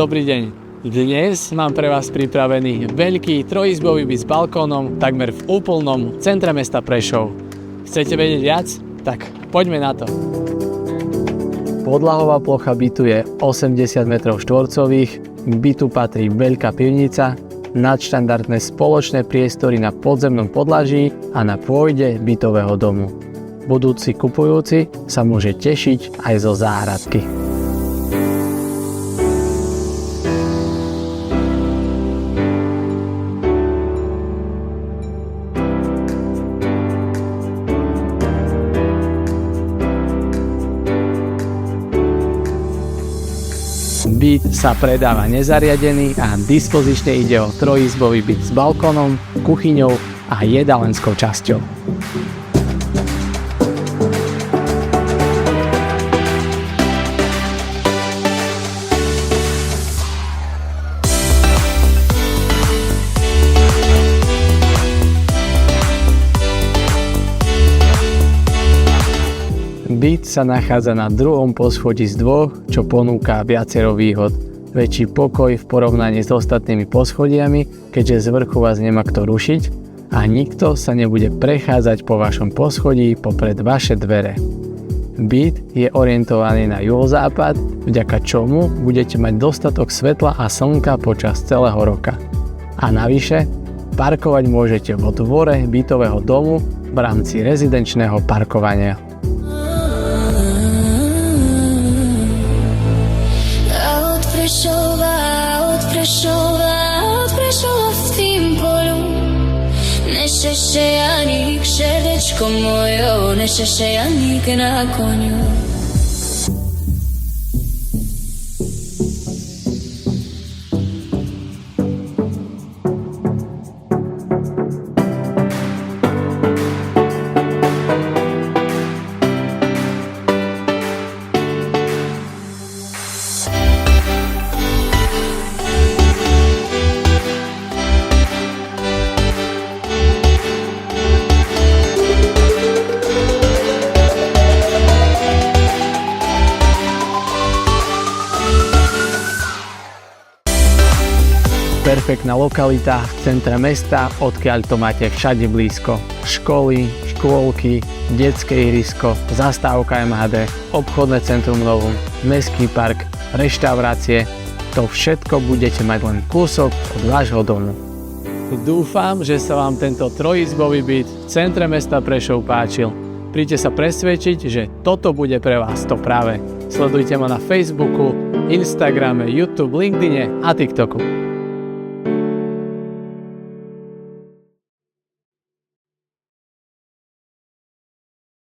Dobrý deň. Dnes mám pre vás pripravený veľký trojizbový byt s balkónom takmer v úplnom centre mesta Prešov. Chcete vedieť viac? Tak poďme na to. Podlahová plocha bytu je 80 m2, k bytu patrí veľká pivnica, nadštandardné spoločné priestory na podzemnom podlaží a na pôde bytového domu. Budúci kupujúci sa môže tešiť aj zo záhradky. Byt sa predáva nezariadený a dispozične ide o trojizbový byt s balkónom, kuchyňou a jedálenskou časťou. Byt sa nachádza na druhom poschodí z dvoch, čo ponúka viacero výhod. Väčší pokoj v porovnaní s ostatnými poschodiami, keďže z vrchu vás nemá kto rušiť a nikto sa nebude prechádzať po vašom poschodí popred vaše dvere. Byt je orientovaný na juhozápad, vďaka čomu budete mať dostatok svetla a slnka počas celého roka. A navyše, parkovať môžete vo dvore bytového domu v rámci rezidenčného parkovania. Od Prešova v tvým polu nešeše Janík, srdečko mojo, nešeše Janík na koňu. Perfektná lokalita v centre mesta, odkiaľ to máte všade blízko. Školy, škôlky, detské ihrisko, zastávka MHD, obchodné centrum Novum, mestský park, reštaurácie. To všetko budete mať len kúsok od vášho domu. Dúfam, že sa vám tento trojizbový byt v centre mesta Prešov páčil. Príďte sa presvedčiť, že toto bude pre vás to práve. Sledujte ma na Facebooku, Instagrame, YouTube, LinkedIne a TikToku.